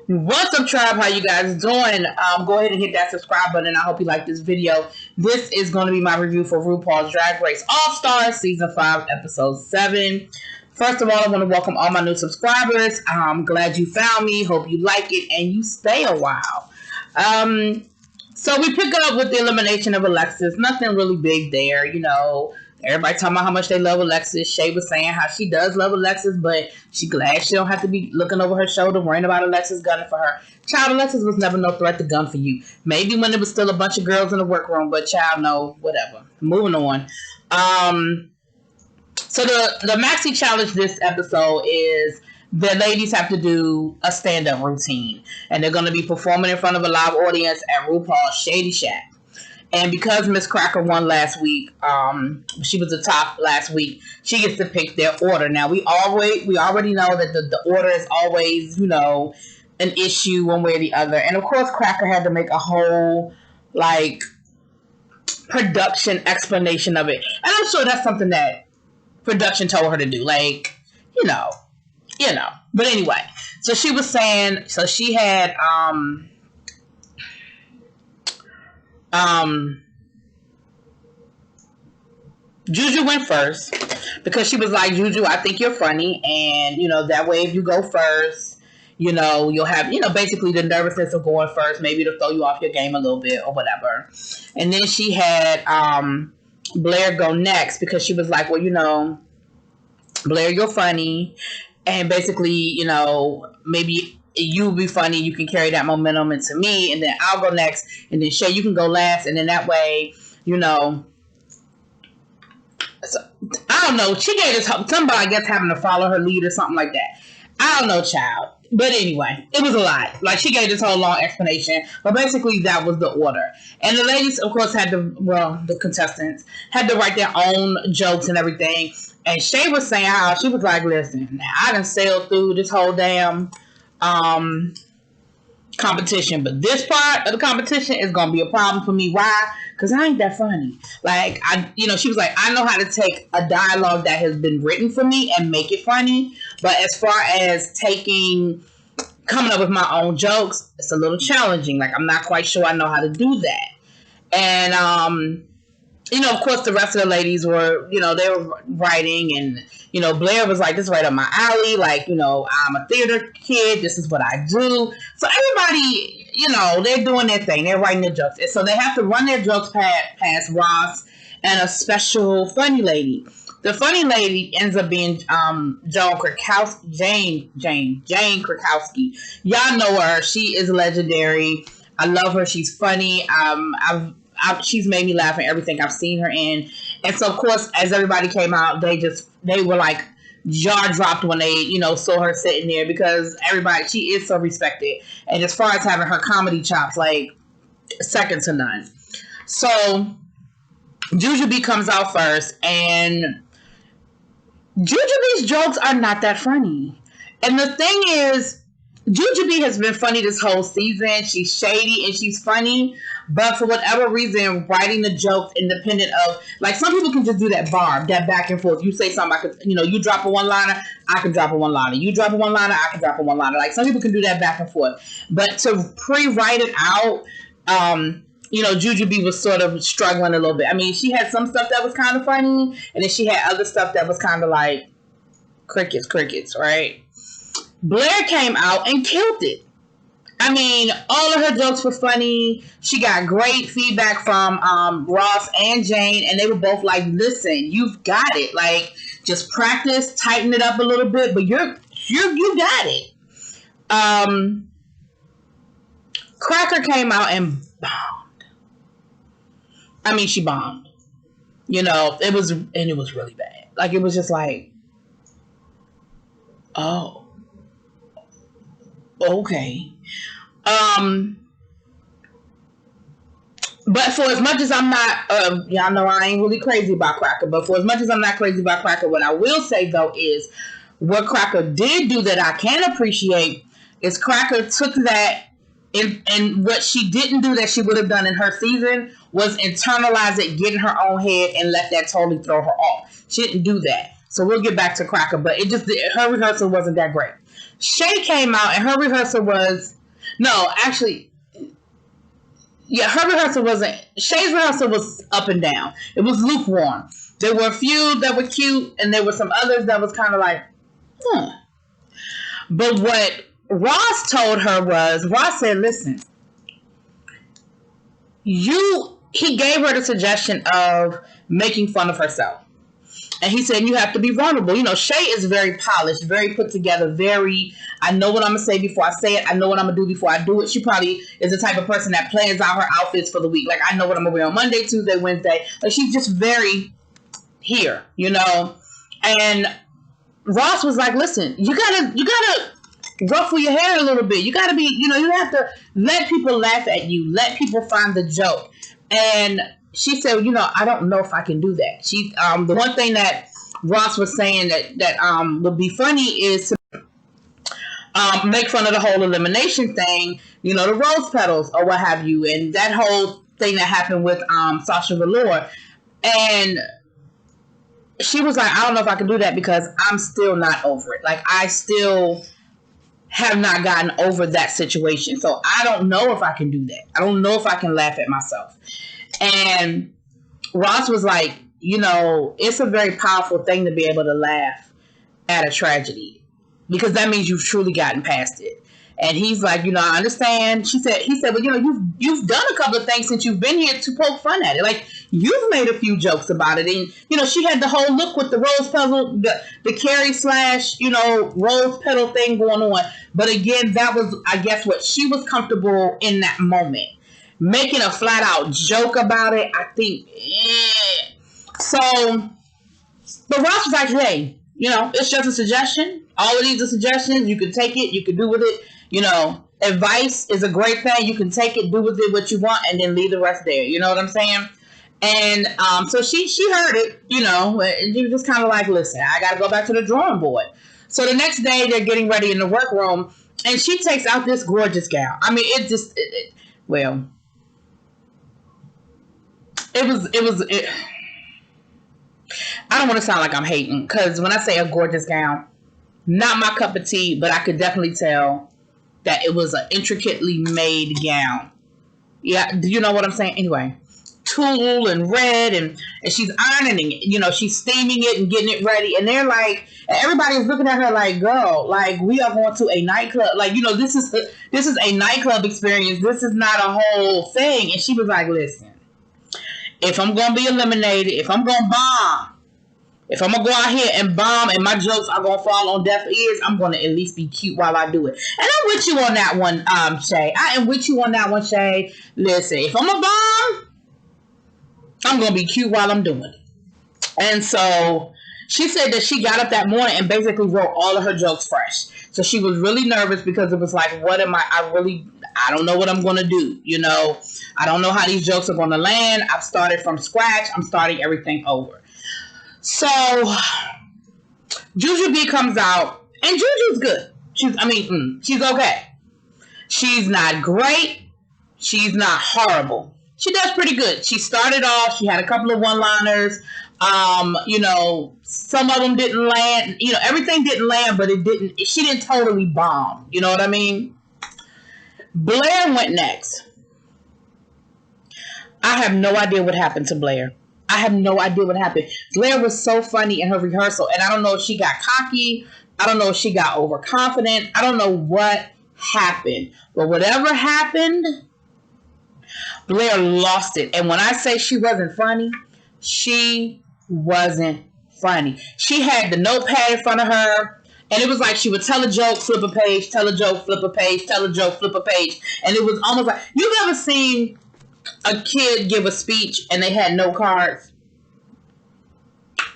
What's up, tribe? How you guys doing? Go ahead and hit that subscribe button. I hope you like this video. This is going to be my review for RuPaul's Drag Race All-Stars Season 5, Episode 7. First of all, I want to welcome all my new subscribers. I'm glad you found me. Hope you like it and you stay a while. So we pick up with the elimination of Alexis. Nothing really big there, you know. Everybody talking about how much they love Alexis. Shay was saying how she does love Alexis, but she glad she don't have to be looking over her shoulder, worrying about Alexis gunning for her. Child, Alexis was never no threat to gun for you. Maybe when there was still a bunch of girls in the workroom, but child, no, whatever. Moving on. So the Maxi challenge this episode is the ladies have to do a stand-up routine. And they're going to be performing in front of a live audience at RuPaul's Shady Shack. And because Miss Cracker won last week, she was the top last week, she gets to pick their order. Now, we already know that the order is always, you know, an issue one way or the other. And, of course, Cracker had to make a whole, like, production explanation of it. And I'm sure that's something that production told her to do. Like, you know. But anyway, so she was saying, so she had, Juju went first because she was like, Juju, I think you're funny, and you know that way if you go first, you know you'll have, you know, basically the nervousness of going first, maybe it'll throw you off your game a little bit or whatever. And then she had Blair go next because she was like, well, you know, Blair, you're funny, and basically, you know, maybe you be funny, you can carry that momentum into me, and then I'll go next, and then Shay, you can go last, and then that way, you know, so, I don't know, she gave us somebody, I guess, having to follow her lead or something like that. I don't know, child. But anyway, it was a lot. Like, she gave this whole long explanation, but basically that was the order. And the ladies, of course, had to, well, the contestants had to write their own jokes and everything. And Shay was saying how she was like, listen, I done sailed through this whole damn competition, but this part of the competition is gonna be a problem for me. Why? Because I ain't that funny. Like, she was like, I know how to take a dialogue that has been written for me and make it funny, but as far as coming up with my own jokes, it's a little challenging. Like, I'm not quite sure I know how to do that. And you know, of course, the rest of the ladies were, you know, they were writing, and, you know, Blair was like, this is right up my alley. Like, you know, I'm a theater kid. This is what I do. So everybody, you know, they're doing their thing. They're writing their jokes. And so they have to run their jokes past Ross and a special funny lady. The funny lady ends up being Jane Krakowski. Y'all know her. She is legendary. I love her. She's funny. She's made me laugh in everything I've seen her in. And so, of course, as everybody came out, they were like jaw dropped when they, you know, saw her sitting there, because she is so respected. And as far as having her comedy chops, like, second to none. So Jujube comes out first, and Jujube's jokes are not that funny. And the thing is, Jujube has been funny this whole season. She's shady and she's funny, but for whatever reason, writing the jokes independent of, like, some people can just do that back and forth. You say something, I could, you know, you drop a one-liner, I can drop a one-liner. You drop a one-liner, I can drop a one-liner. Like, some people can do that back and forth. But to pre-write it out, you know, Jujube was sort of struggling a little bit. I mean, she had some stuff that was kind of funny, and then she had other stuff that was kind of like crickets, right? Blair came out and killed it. I mean, all of her jokes were funny. She got great feedback from Ross and Jane, and they were both like, listen, you've got it. Like, just practice, tighten it up a little bit, but you got it. Cracker came out and bombed. I mean, she bombed. You know, it was really bad. Like, it was just like, oh. Okay. But for as much as I'm not, y'all know I ain't really crazy about Cracker, but for as much as I'm not crazy about Cracker, what I will say, though, is what Cracker did do that I can appreciate is Cracker took that, and what she didn't do that she would have done in her season was internalize it, get in her own head, and let that totally throw her off. She didn't do that. So we'll get back to Cracker, but her rehearsal wasn't that great. Shay came out and her rehearsal was, her rehearsal wasn't, Shay's rehearsal was up and down. It was lukewarm. There were a few that were cute and there were some others that was kind of like, But what Ross told her was, Ross said, listen, he gave her the suggestion of making fun of herself. And he said, you have to be vulnerable. You know, Shay is very polished, very put together, I know what I'm going to say before I say it. I know what I'm going to do before I do it. She probably is the type of person that plans out her outfits for the week. Like, I know what I'm going to wear on Monday, Tuesday, Wednesday. Like, she's just very here, you know. And Ross was like, listen, you gotta ruffle your hair a little bit. You gotta be, you have to let people laugh at you. Let people find the joke. And she said, I don't know if I can do that. She, the one thing that Ross was saying that would be funny is to make fun of the whole elimination thing, the rose petals or what have you, and that whole thing that happened with Sasha Velour. And she was like, I don't know if I can do that because I'm still not over it. Like, I still have not gotten over that situation. So I don't know if I can do that. I don't know if I can laugh at myself. And Ross was like, it's a very powerful thing to be able to laugh at a tragedy because that means you've truly gotten past it. And he's like, I understand. He said, well, you've done a couple of things since you've been here to poke fun at it. Like, you've made a few jokes about it. And, she had the whole look with the rose petal, the Carrie / rose petal thing going on. But again, that was, I guess, what she was comfortable in that moment. Making a flat out joke about it, I think, So, but Ross was like, hey, it's just a suggestion. All of these are suggestions. You can take it. You can do with it. Advice is a great thing. You can take it, do with it what you want, and then leave the rest there. You know what I'm saying? And so she heard it, and she was just kind of like, listen, I got to go back to the drawing board. So the next day they're getting ready in the workroom, and she takes out this gorgeous gown. I mean, it I don't want to sound like I'm hating, because when I say a gorgeous gown, not my cup of tea, but I could definitely tell that it was an intricately made gown. Yeah, do you know what I'm saying? Anyway, tulle and red, and she's ironing it. She's steaming it and getting it ready. And they're like, everybody is looking at her like, girl, like, we are going to a nightclub. Like, this is a nightclub experience. This is not a whole thing. And she was like, listen, if I'm going to be eliminated, if I'm going to bomb, if I'm going to go out here and bomb and my jokes are going to fall on deaf ears, I'm going to at least be cute while I do it. And I'm with you on that one, Shay. I am with you on that one, Shay. Listen, if I'm a bomb, I'm going to be cute while I'm doing it. And so she said that she got up that morning and basically wrote all of her jokes fresh. So she was really nervous because it was like, what am I don't know what I'm going to do. I don't know how these jokes are going to land. I've started from scratch. I'm starting everything over. So Jujube comes out, and Jujube's good. She's okay. She's not great. She's not horrible. She does pretty good. She started off, she had a couple of one-liners. Some of them didn't land. Everything didn't land, but she didn't totally bomb. You know what I mean? Blair went next. I have no idea what happened to Blair. I have no idea what happened. Blair was so funny in her rehearsal, and I don't know if she got cocky. I don't know if she got overconfident. I don't know what happened. But whatever happened, Blair lost it. And when I say she wasn't funny, she wasn't funny. She had the notepad in front of her, and it was like she would tell a joke, flip a page, tell a joke, flip a page, tell a joke, flip a page. And it was almost like, you've ever seen a kid give a speech and they had note cards,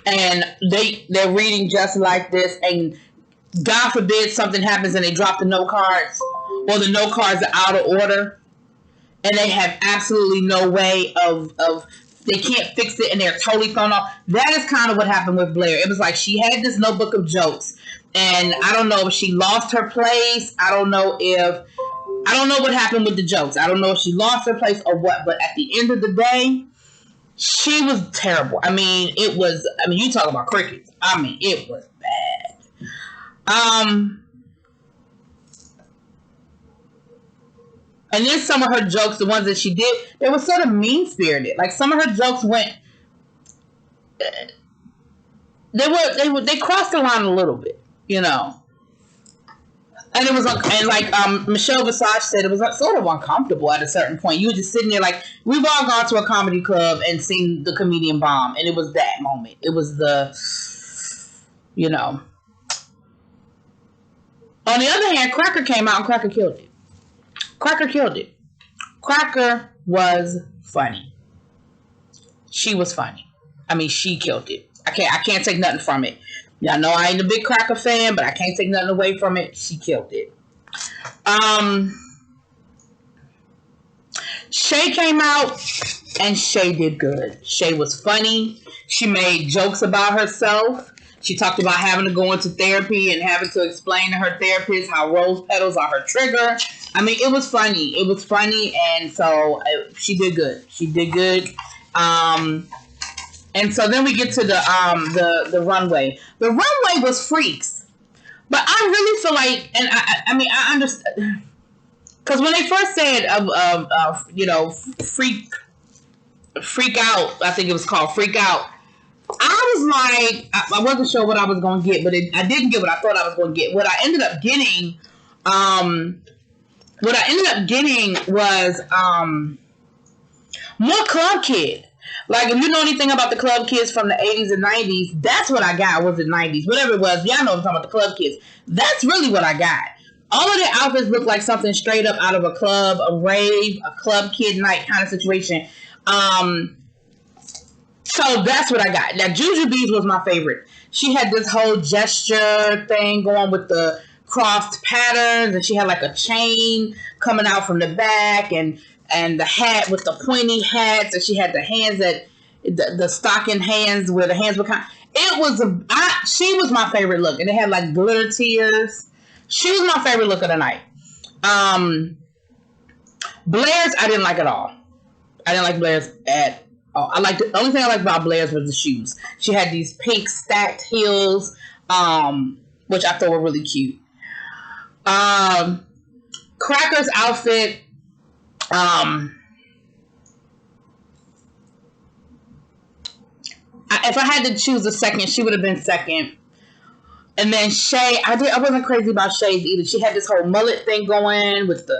and they're reading just like this, and God forbid something happens and they drop the note cards, or the note cards are out of order, and they have absolutely no way of they can't fix it, and they're totally thrown off. That is kind of what happened with Blair. It was like she had this notebook of jokes, and I don't know if she lost her place. I don't know what happened with the jokes. I don't know if she lost her place or what, but at the end of the day, she was terrible. You talk about crickets. I mean, it was bad. And then some of her jokes, the ones that she did, they were sort of mean-spirited. Like, some of her jokes went... They crossed the line a little bit, you know. And it was, and like Michelle Visage said, it was sort of uncomfortable at a certain point. You were just sitting there like, we've all gone to a comedy club and seen the comedian bomb, and it was that moment. It was the, you know. On the other hand, Cracker came out and Cracker killed it. Cracker killed it. Cracker was funny. She was funny. I mean, she killed it. I can't take nothing from it. Y'all know I ain't a big Cracker fan, but I can't take nothing away from it. She killed it. Shay came out, and Shay did good. Shay was funny. She made jokes about herself. She talked about having to go into therapy and having to explain to her therapist how rose petals are her trigger. I mean, it was funny. It was funny, and so she did good. She did good. And so then we get to the runway. The runway was freaks, but I really feel like, and I mean, I understand, because when they first said you know, freak out, I think it was called freak out. I was like, I wasn't sure what I was going to get, but I didn't get what I thought I was going to get. What I ended up getting, was more Club Kid. Like, if you know anything about the Club Kids from the 80s and 90s, that's what I got. Was it 90s? Whatever it was. Y'all know what I'm talking about, the Club Kids. That's really what I got. All of their outfits look like something straight up out of a club, a rave, a Club Kid night kind of situation. So that's what I got. Now, Jujubes was my favorite. She had this whole gesture thing going with the crossed patterns, and she had like a chain coming out from the back, and the hat with the pointy hats, and she had the hands that the stocking hands where the hands were kind. It was she was my favorite look, and it had like glitter tears. She was my favorite look of the night. Blair's I didn't like at all. I didn't like Blair's at all. The only thing I liked about Blair's was the shoes. She had these pink stacked heels, which I thought were really cute. Cracker's outfit. If I had to choose a second, she would have been second. And then Shay, I wasn't crazy about Shay's either. She had this whole mullet thing going with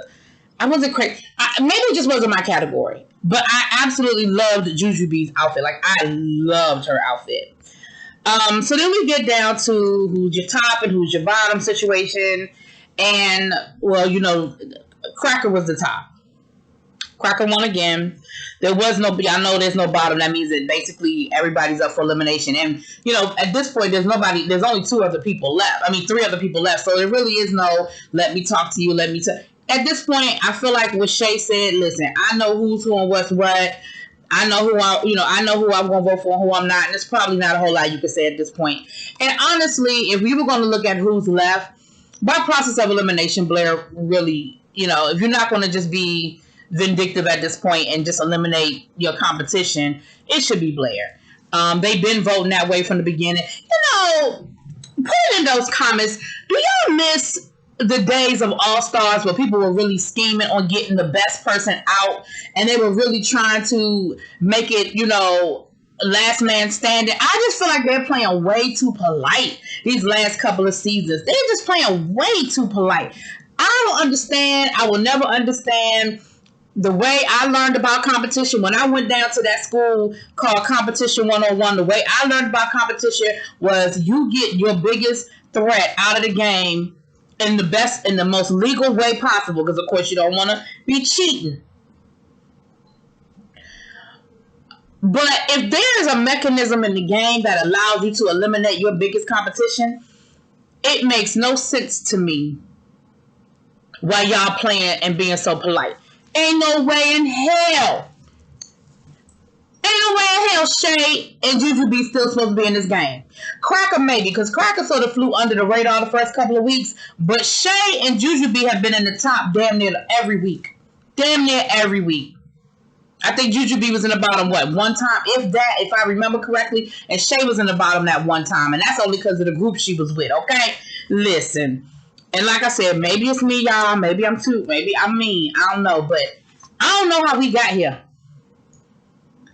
I wasn't crazy. Maybe it just wasn't my category. But I absolutely loved Jujube's outfit. Like, I loved her outfit. So then we get down to who's your top and who's your bottom situation. And, well, you know, Cracker was the top. Cracker won again. There was no, y'all know there's no bottom. That means that basically everybody's up for elimination. And, you know, at this point, there's only 2 other people left. I mean, 3 other people left. So there really is no, let me talk to you, At this point, I feel like what Shay said, listen, I know who's who and what's what. I know who I'm going to vote for and who I'm not. And there's probably not a whole lot you can say at this point. And honestly, if we were going to look at who's left, by process of elimination, Blair really, you know, if you're not going to just be vindictive at this point and just eliminate your competition, it should be Blair. They've been voting that way from the beginning. You know, put it in those comments. Do y'all miss the days of All-Stars where people were really scheming on getting the best person out, and they were really trying to make it, you know, last man standing? I just feel like they're playing way too polite these last couple of seasons. They're just playing way too polite. I don't understand. I will never understand the way I learned about competition. When I went down to that school called Competition 101, the way I learned about competition was you get your biggest threat out of the game in the most legal way possible, because of course you don't want to be cheating. But if there is a mechanism in the game that allows you to eliminate your biggest competition, it makes no sense to me why y'all playing and being so polite. Ain't no way in hell. Shay and Jujube still supposed to be in this game. Cracker maybe, because Cracker sort of flew under the radar the first couple of weeks. But Shay and Jujube have been in the top damn near every week. I think Jujube was in the bottom, one time, if that, if I remember correctly, and Shay was in the bottom that one time, and that's only because of the group she was with, okay? Listen, and like I said, maybe it's me, y'all, maybe I'm mean, I don't know, but I don't know how we got here.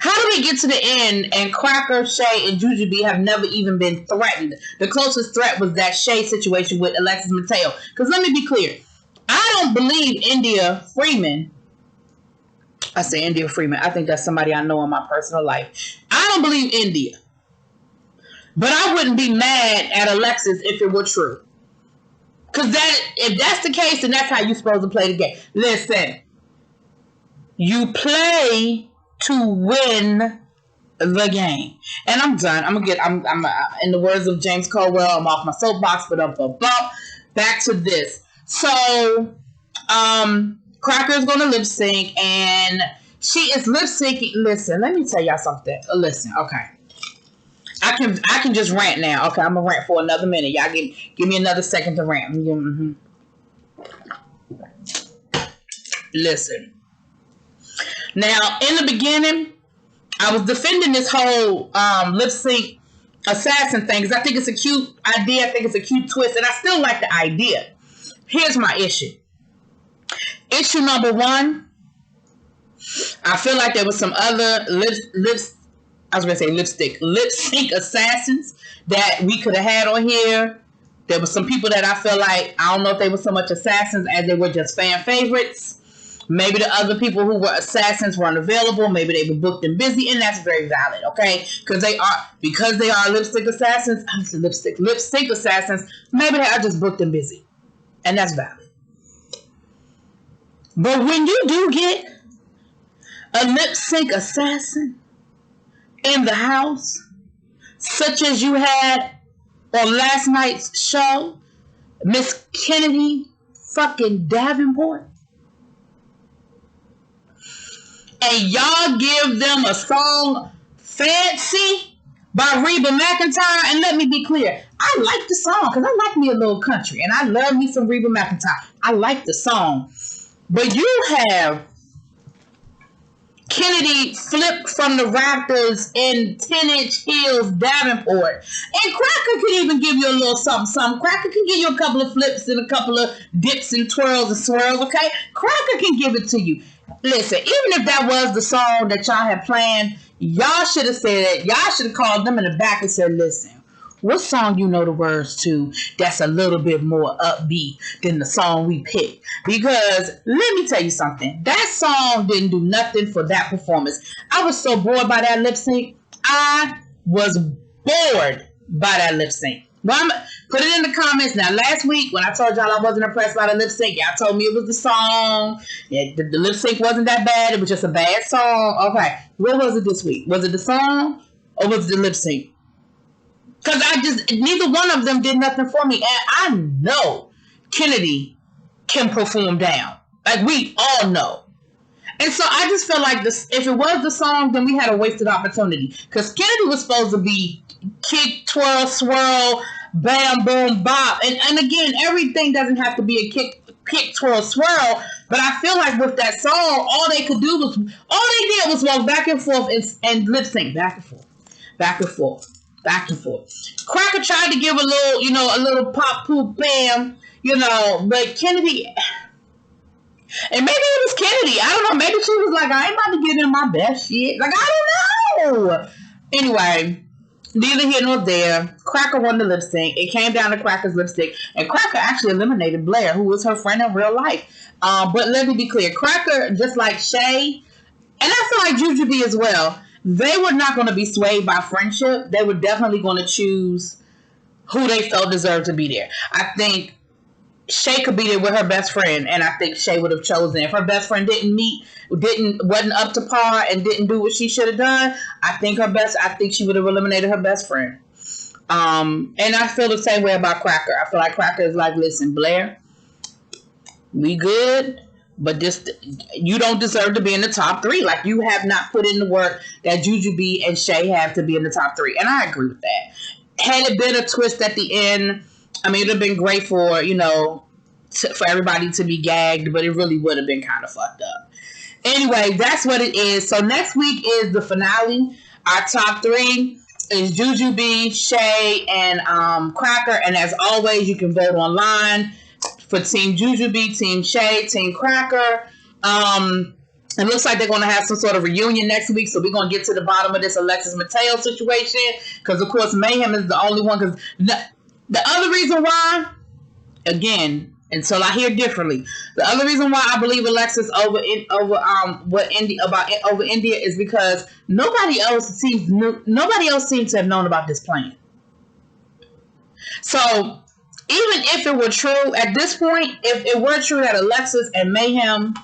How do we get to the end and Cracker, Shay, and Jujube have never even been threatened? The closest threat was that Shay situation with Alexis Mateo. Because let me be clear, I don't believe India Freeman. I say India Freeman. I think that's somebody I know in my personal life. I don't believe India. But I wouldn't be mad at Alexis if it were true. Because if that's the case, then that's how you're supposed to play the game. Listen. You play to win the game. And I'm done. I'm in the words of James Caldwell, I'm off my soapbox, but back to this. So, Cracker is going to lip sync, and she is lip syncing. Listen, let me tell y'all something. Listen, okay. I can just rant now. Okay, I'm gonna rant for another minute. Y'all give me another second to rant. Mm-hmm. Listen. Now, in the beginning, I was defending this whole lip sync assassin thing because I think it's a cute idea. I think it's a cute twist, and I still like the idea. Here's my issue. Issue number one, I feel like there was some other lip sync assassins that we could have had on here. There were some people that I feel like, I don't know if they were so much assassins as they were just fan favorites. Maybe the other people who were assassins were unavailable. Maybe they were booked and busy, and that's very valid, okay? Because they are lipstick assassins. Lipstick assassins. Maybe they are just booked and busy, and that's valid. But when you do get a lip sync assassin in the house, such as you had on last night's show, Miss Kennedy fucking Davenport, and y'all give them a song Fancy by Reba McEntire, and let me be clear, I like the song because I like me a little country, and I love me some Reba McEntire. I like the song. But you have Kennedy flipped from the Raptors in 10-inch heels Davenport. And Cracker can even give you a little something. Cracker can give you a couple of flips and a couple of dips and twirls and swirls, okay? Cracker can give it to you. Listen, even if that was the song that y'all had planned, y'all should have said, y'all should have called them in the back and said, listen, what song you know the words to that's a little bit more upbeat than the song we picked? Because let me tell you something. That song didn't do nothing for that performance. I was so bored by that lip sync. I was bored by that lip sync. Well, put it in the comments. Now, last week when I told y'all I wasn't impressed by the lip sync, y'all told me it was the song. Yeah, the lip sync wasn't that bad. It was just a bad song. Okay, what was it this week? Was it the song or was it the lip sync? Because neither one of them did nothing for me. And I know Kennedy can perform down. Like, we all know. And so I just feel like if it was the song, then we had a wasted opportunity. Because Kennedy was supposed to be kick, twirl, swirl, bam, boom, bop. And again, everything doesn't have to be a kick, twirl, swirl. But I feel like with that song, all they did was walk back and forth and lip sync. Back and forth. Back and forth. Back and forth. Cracker tried to give a little pop, poop, bam, but Kennedy, and maybe it was Kennedy, I don't know, maybe she was like, I ain't about to give them my best shit, like, I don't know. Anyway, neither here nor there. Cracker won the lip sync. It came down to Cracker's lipstick, and Cracker actually eliminated Blair, who was her friend in real life. But let me be clear, Cracker, just like Shay, and I feel like Jujube as well, they were not going to be swayed by friendship. They were definitely going to choose who they felt deserved to be there. I think Shay could be there with her best friend, and I think Shay would have chosen. If her best friend wasn't up to par and didn't do what she should have done, I think she would have eliminated her best friend. And I feel the same way about Cracker. I feel like Cracker is like, listen, Blair, we good, but you don't deserve to be in the top 3. Like, you have not put in the work that Jujube and Shay have to be in the top 3. And I agree with that. Had it been a twist at the end, I mean, it would have been great for, for everybody to be gagged, but it really would have been kind of fucked up. Anyway, that's what it is. So next week is the finale. Our top 3 is Jujube, Shay, and Cracker. And as always, you can vote online for Team Jujube, Team Shay, Team Cracker. It looks like they're going to have some sort of reunion next week, so we're going to get to the bottom of this Alexis Mateo situation, because, of course, Mayhem is the only one. Because the other reason why, again, until I hear differently, the other reason why I believe Alexis over India is because nobody else seems to have known about this plan. So even if it were true at this point, if it were true that Alexis and Mayhem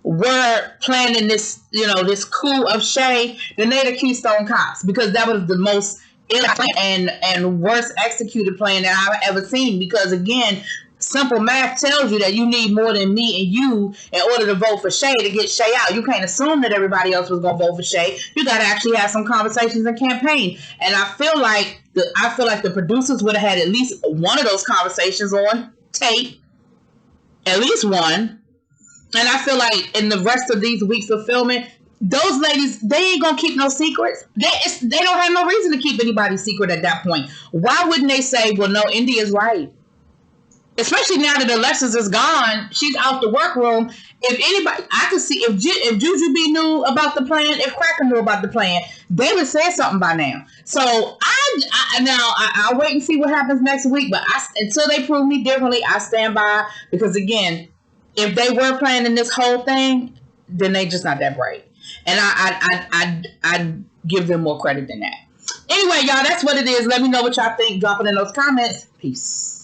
were planning this, this coup of Shay, then they're the Keystone Cops, because that was the most ill and worst executed plan that I've ever seen. Because again, simple math tells you that you need more than me and you in order to vote for Shay to get Shay out. You can't assume that everybody else was going to vote for Shay. You got to actually have some conversations and campaign. And I feel like the producers would have had at least one of those conversations on tape, at least one. And I feel like in the rest of these weeks of filming, those ladies, they ain't going to keep no secrets. They don't have no reason to keep anybody's secret at that point. Why wouldn't they say, well, no, India's right? Especially now that Alexis is gone, she's out the workroom. If anybody, I could see if Jujube knew about the plan, if Cracker knew about the plan, they would say something by now. So I'll wait and see what happens next week. But until they prove me differently, I stand by, because again, if they were planning this whole thing, then they just not that bright. And I'd give them more credit than that. Anyway, y'all, that's what it is. Let me know what y'all think. Drop it in those comments. Peace.